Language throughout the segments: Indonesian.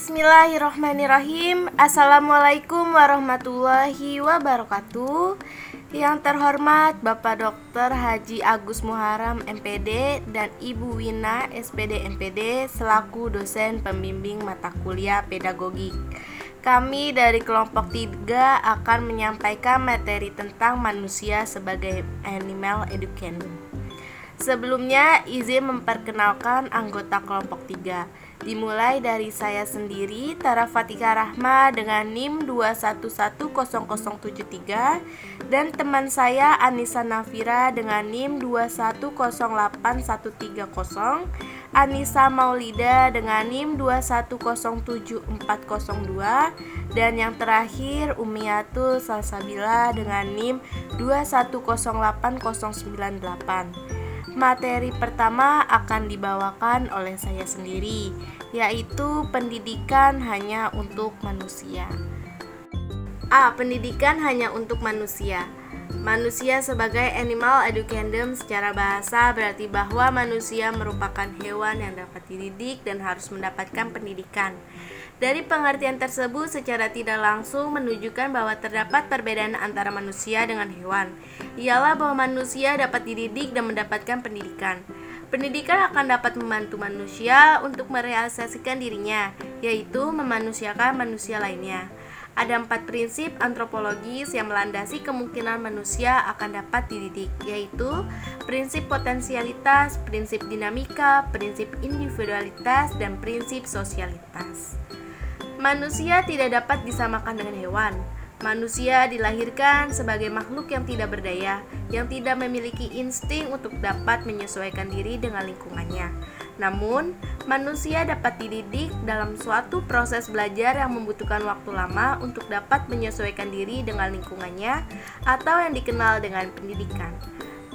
Bismillahirrahmanirrahim. Assalamualaikum warahmatullahi wabarakatuh. Yang terhormat Bapak Dr. Haji Agus Muharram MPD dan Ibu Wina SPD MPD selaku dosen pembimbing mata kuliah pedagogik. Kami dari kelompok 3 akan menyampaikan materi tentang manusia sebagai animal education. Sebelumnya, izin memperkenalkan anggota kelompok 3. Dimulai dari saya sendiri, Tara Fatika Rahma dengan NIM 2110073 dan teman saya Anissa Nafira dengan NIM 2108130, Anissa Maulida dengan NIM 2107402, dan yang terakhir Umiyatul Salsabila dengan NIM 2108098. Materi pertama akan dibawakan oleh saya sendiri, yaitu pendidikan hanya untuk manusia. Pendidikan hanya untuk manusia. Manusia sebagai animal educandum secara bahasa berarti bahwa manusia merupakan hewan yang dapat dididik dan harus mendapatkan pendidikan. Dari pengertian tersebut secara tidak langsung menunjukkan bahwa terdapat perbedaan antara manusia dengan hewan. Ialah bahwa manusia dapat dididik dan mendapatkan pendidikan. Pendidikan akan dapat membantu manusia untuk merealisasikan dirinya, yaitu memanusiakan manusia lainnya. Ada 4 prinsip antropologis yang melandasi kemungkinan manusia akan dapat dididik, yaitu prinsip potensialitas, prinsip dinamika, prinsip individualitas, dan prinsip sosialitas. Manusia tidak dapat disamakan dengan hewan. Manusia dilahirkan sebagai makhluk yang tidak berdaya, yang tidak memiliki insting untuk dapat menyesuaikan diri dengan lingkungannya. Namun, manusia dapat dididik dalam suatu proses belajar yang membutuhkan waktu lama untuk dapat menyesuaikan diri dengan lingkungannya, atau yang dikenal dengan pendidikan.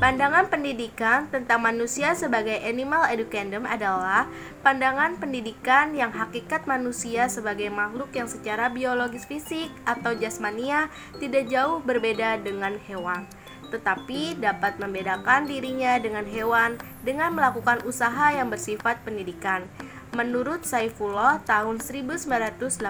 Pandangan pendidikan tentang manusia sebagai animal educandum adalah pandangan pendidikan yang hakikat manusia sebagai makhluk yang secara biologis fisik atau jasmania tidak jauh berbeda dengan hewan, tetapi dapat membedakan dirinya dengan hewan dengan melakukan usaha yang bersifat pendidikan. Menurut Saifullah tahun 1982.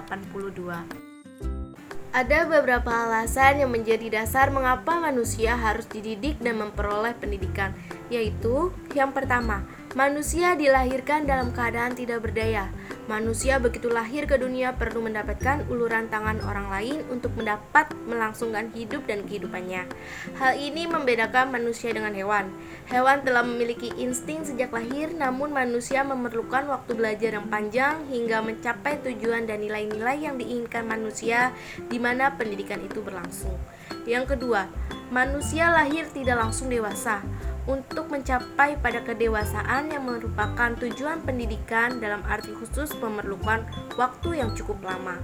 Ada beberapa alasan yang menjadi dasar mengapa manusia harus dididik dan memperoleh pendidikan, yaitu yang pertama, manusia dilahirkan dalam keadaan tidak berdaya. Manusia begitu lahir ke dunia perlu mendapatkan uluran tangan orang lain untuk mendapat melangsungkan hidup dan kehidupannya. Hal ini membedakan manusia dengan hewan. Hewan telah memiliki insting sejak lahir, namun manusia memerlukan waktu belajar yang panjang hingga mencapai tujuan dan nilai-nilai yang diinginkan manusia di mana pendidikan itu berlangsung. Yang kedua, manusia lahir tidak langsung dewasa. Untuk mencapai pada kedewasaan yang merupakan tujuan pendidikan dalam arti khusus memerlukan waktu yang cukup lama.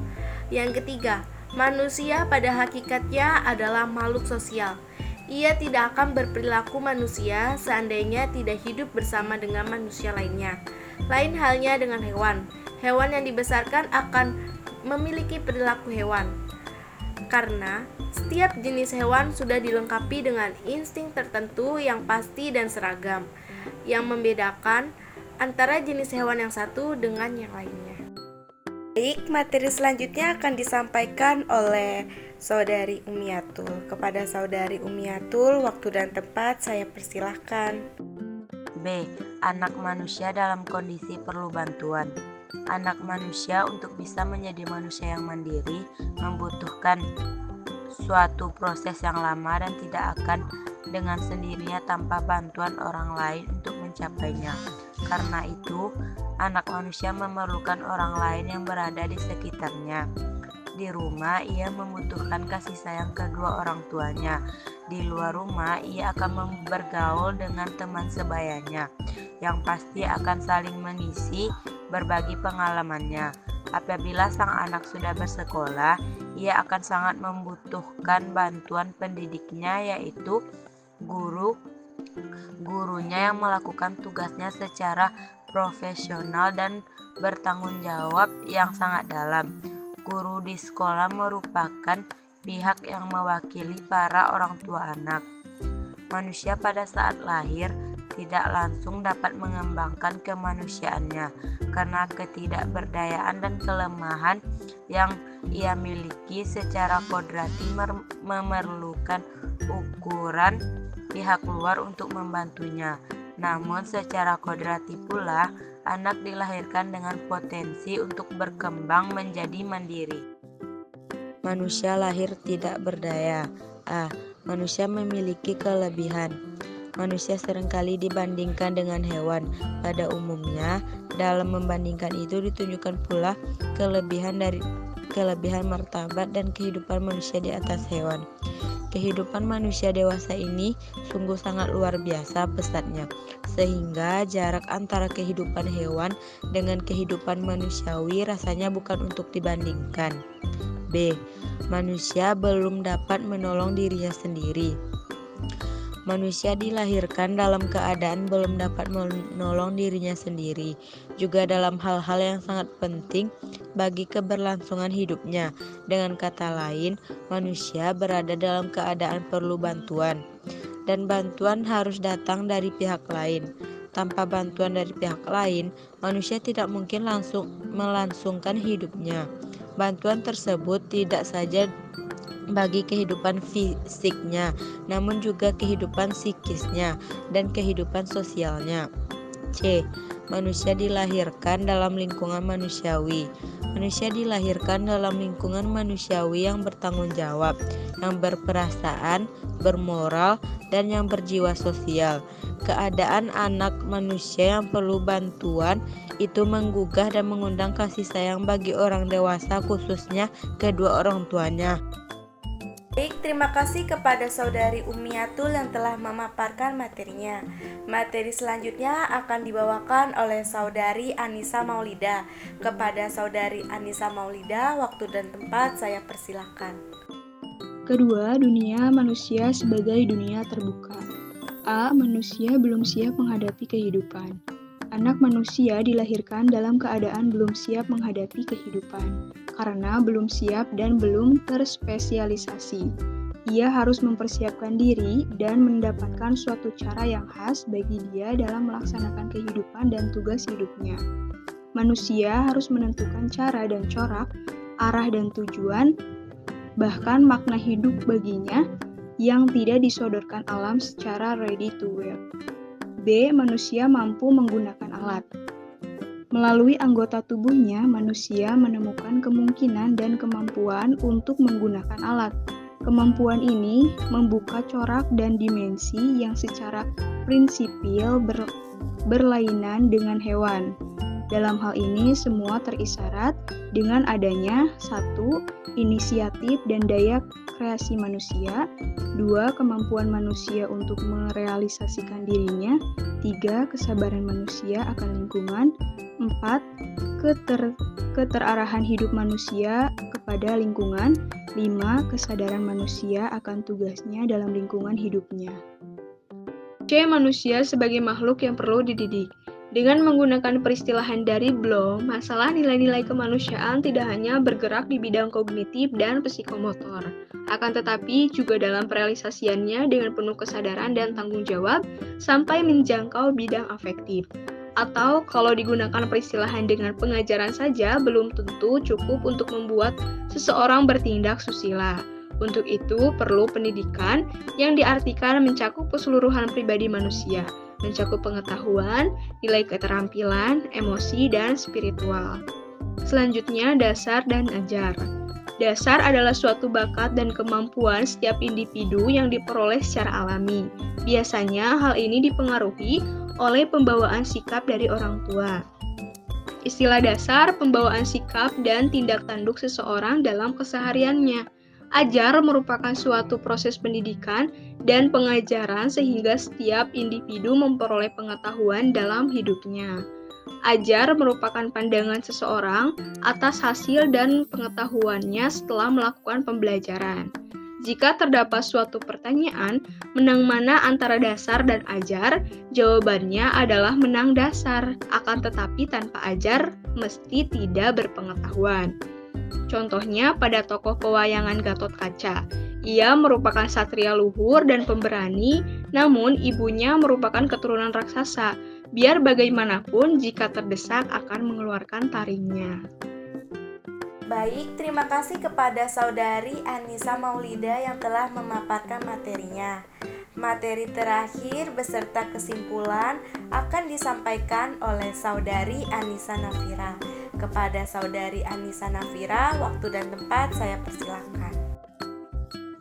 Yang ketiga, manusia pada hakikatnya adalah makhluk sosial. Ia tidak akan berperilaku manusia seandainya tidak hidup bersama dengan manusia lainnya. Lain halnya dengan hewan. Hewan yang dibesarkan akan memiliki perilaku hewan, karena setiap jenis hewan sudah dilengkapi dengan insting tertentu yang pasti dan seragam, yang membedakan antara jenis hewan yang satu dengan yang lainnya. Baik, materi selanjutnya akan disampaikan oleh Saudari Umiyatul. Kepada Saudari Umiyatul, waktu dan tempat saya persilahkan. B. Anak manusia dalam kondisi perlu bantuan. Anak manusia untuk bisa menjadi manusia yang mandiri membutuhkan suatu proses yang lama dan tidak akan dengan sendirinya tanpa bantuan orang lain untuk mencapainya. Karena itu, anak manusia memerlukan orang lain yang berada di sekitarnya. Di rumah, ia membutuhkan kasih sayang kedua orang tuanya. Di luar rumah, ia akan bergaul dengan teman sebayanya, yang pasti akan saling mengisi, berbagi pengalamannya. Apabila sang anak sudah bersekolah, ia akan sangat membutuhkan bantuan pendidiknya, yaitu gurunya yang melakukan tugasnya secara profesional dan bertanggung jawab yang sangat dalam. Guru di sekolah merupakan pihak yang mewakili para orang tua anak. Manusia pada saat lahir tidak langsung dapat mengembangkan kemanusiaannya karena ketidakberdayaan dan kelemahan yang ia miliki secara kodrati memerlukan ukuran pihak luar untuk membantunya. Namun secara kodrati pula, anak dilahirkan dengan potensi untuk berkembang menjadi mandiri. Manusia lahir tidak berdaya. Manusia memiliki kelebihan. Manusia seringkali dibandingkan dengan hewan. Pada umumnya, dalam membandingkan itu ditunjukkan pula kelebihan martabat dan kehidupan manusia di atas hewan. Kehidupan manusia dewasa ini sungguh sangat luar biasa pesatnya, sehingga jarak antara kehidupan hewan dengan kehidupan manusiawi rasanya bukan untuk dibandingkan. B. Manusia belum dapat menolong dirinya sendiri. Manusia dilahirkan dalam keadaan belum dapat menolong dirinya sendiri, juga dalam hal-hal yang sangat penting bagi keberlangsungan hidupnya. Dengan kata lain, manusia berada dalam keadaan perlu bantuan, dan bantuan harus datang dari pihak lain. Tanpa bantuan dari pihak lain, manusia tidak mungkin melangsungkan hidupnya. Bantuan tersebut tidak saja bagi kehidupan fisiknya, namun juga kehidupan psikisnya dan kehidupan sosialnya. C. Manusia dilahirkan dalam lingkungan manusiawi. Manusia dilahirkan dalam lingkungan manusiawi yang bertanggung jawab, yang berperasaan, bermoral, dan yang berjiwa sosial. Keadaan anak manusia yang perlu bantuan itu menggugah dan mengundang kasih sayang bagi orang dewasa, khususnya kedua orang tuanya. Baik, terima kasih kepada Saudari Umiatul yang telah memaparkan materinya. Materi selanjutnya akan dibawakan oleh Saudari Anissa Maulida. Kepada Saudari Anissa Maulida, waktu dan tempat saya persilakan. Kedua, dunia manusia sebagai dunia terbuka. A. Manusia belum siap menghadapi kehidupan. Anak manusia dilahirkan dalam keadaan belum siap menghadapi kehidupan, karena belum siap dan belum terspesialisasi. Ia harus mempersiapkan diri dan mendapatkan suatu cara yang khas bagi dia dalam melaksanakan kehidupan dan tugas hidupnya. Manusia harus menentukan cara dan corak, arah dan tujuan, bahkan makna hidup baginya yang tidak disodorkan alam secara ready to wear. B. Manusia mampu menggunakan alat. Melalui anggota tubuhnya, manusia menemukan kemungkinan dan kemampuan untuk menggunakan alat. Kemampuan ini membuka corak dan dimensi yang secara prinsipil berlainan dengan hewan. Dalam hal ini, semua terisarat dengan adanya 1. Inisiatif dan daya kreasi manusia, 2. Kemampuan manusia untuk merealisasikan dirinya, 3. Kesabaran manusia akan lingkungan, 4. Keterarahan hidup manusia kepada lingkungan, 5. Kesadaran manusia akan tugasnya dalam lingkungan hidupnya. C. Manusia sebagai makhluk yang perlu dididik. Dengan menggunakan peristilahan dari Bloom, masalah nilai-nilai kemanusiaan tidak hanya bergerak di bidang kognitif dan psikomotor, akan tetapi juga dalam perealisasiannya dengan penuh kesadaran dan tanggung jawab sampai menjangkau bidang afektif. Atau kalau digunakan peristilahan dengan pengajaran saja belum tentu cukup untuk membuat seseorang bertindak susila. Untuk itu perlu pendidikan yang diartikan mencakup keseluruhan pribadi manusia, mencakup pengetahuan, nilai keterampilan, emosi, dan spiritual. Selanjutnya, dasar dan ajar. Dasar adalah suatu bakat dan kemampuan setiap individu yang diperoleh secara alami. Biasanya hal ini dipengaruhi oleh pembawaan sikap dari orang tua. Istilah dasar, pembawaan sikap dan tindak tanduk seseorang dalam kesehariannya. Ajar merupakan suatu proses pendidikan dan pengajaran sehingga setiap individu memperoleh pengetahuan dalam hidupnya. Ajar merupakan pandangan seseorang atas hasil dan pengetahuannya setelah melakukan pembelajaran. Jika terdapat suatu pertanyaan, menang mana antara dasar dan ajar? Jawabannya adalah menang dasar, akan tetapi tanpa ajar mesti tidak berpengetahuan. Contohnya pada tokoh pewayangan Gatot Kaca. Ia merupakan satria luhur dan pemberani, namun ibunya merupakan keturunan raksasa. Biar bagaimanapun, jika terdesak akan mengeluarkan taringnya. Baik, terima kasih kepada Saudari Anissa Maulida yang telah memaparkan materinya. Materi terakhir beserta kesimpulan akan disampaikan oleh Saudari Anissa Nafira. Kepada Saudari Anissa Nafira, waktu dan tempat saya persilahkan.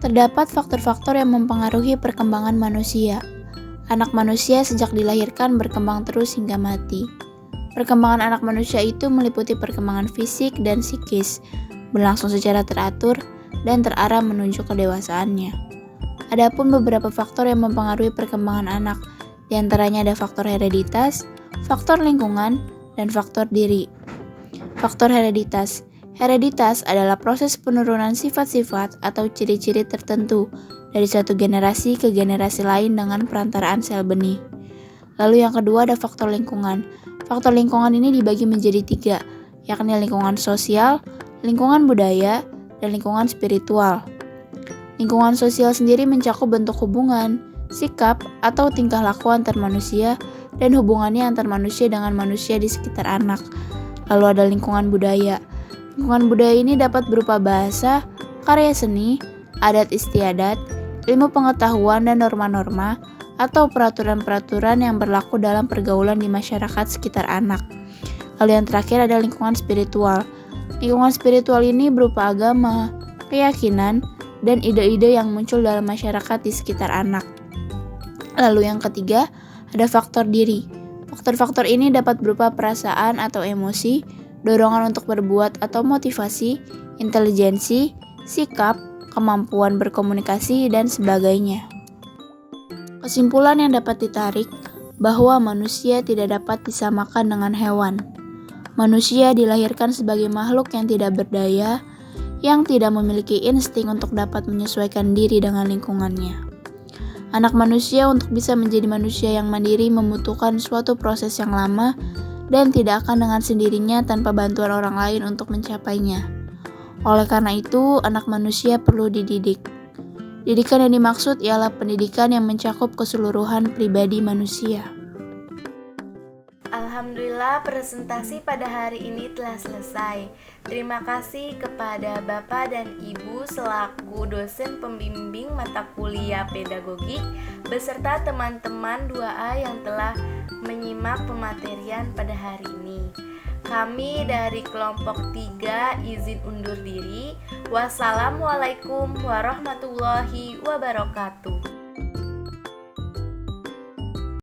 Terdapat faktor-faktor yang mempengaruhi perkembangan manusia. Anak manusia sejak dilahirkan berkembang terus hingga mati. Perkembangan anak manusia itu meliputi perkembangan fisik dan psikis, berlangsung secara teratur dan terarah menuju kedewasaannya. Adapun beberapa faktor yang mempengaruhi perkembangan anak, di antaranya ada faktor hereditas, faktor lingkungan, dan faktor diri. Faktor hereditas. Hereditas adalah proses penurunan sifat-sifat atau ciri-ciri tertentu dari satu generasi ke generasi lain dengan perantaraan sel benih. Lalu yang kedua ada faktor lingkungan. Faktor lingkungan ini dibagi menjadi 3, yakni lingkungan sosial, lingkungan budaya, dan lingkungan spiritual. Lingkungan sosial sendiri mencakup bentuk hubungan, sikap, atau tingkah laku antar manusia, dan hubungannya antar manusia dengan manusia di sekitar anak. Lalu ada lingkungan budaya. Lingkungan budaya ini dapat berupa bahasa, karya seni, adat istiadat, ilmu pengetahuan dan norma-norma, atau peraturan-peraturan yang berlaku dalam pergaulan di masyarakat sekitar anak. Lalu yang terakhir ada lingkungan spiritual. Lingkungan spiritual ini berupa agama, keyakinan, dan ide-ide yang muncul dalam masyarakat di sekitar anak. Lalu yang ketiga ada faktor diri. Faktor-faktor ini dapat berupa perasaan atau emosi, dorongan untuk berbuat atau motivasi, intelijensi, sikap, kemampuan berkomunikasi, dan sebagainya. Kesimpulan yang dapat ditarik bahwa manusia tidak dapat disamakan dengan hewan. Manusia dilahirkan sebagai makhluk yang tidak berdaya, yang tidak memiliki insting untuk dapat menyesuaikan diri dengan lingkungannya. Anak manusia untuk bisa menjadi manusia yang mandiri membutuhkan suatu proses yang lama dan tidak akan dengan sendirinya tanpa bantuan orang lain untuk mencapainya. Oleh karena itu, anak manusia perlu dididik. Didikan yang dimaksud ialah pendidikan yang mencakup keseluruhan pribadi manusia. Alhamdulillah, presentasi pada hari ini telah selesai. Terima kasih kepada Bapak dan Ibu selaku dosen pembimbing mata kuliah pedagogik beserta teman-teman 2A yang telah menyimak pematerian pada hari ini. Kami dari kelompok 3 izin undur diri. Wassalamualaikum warahmatullahi wabarakatuh.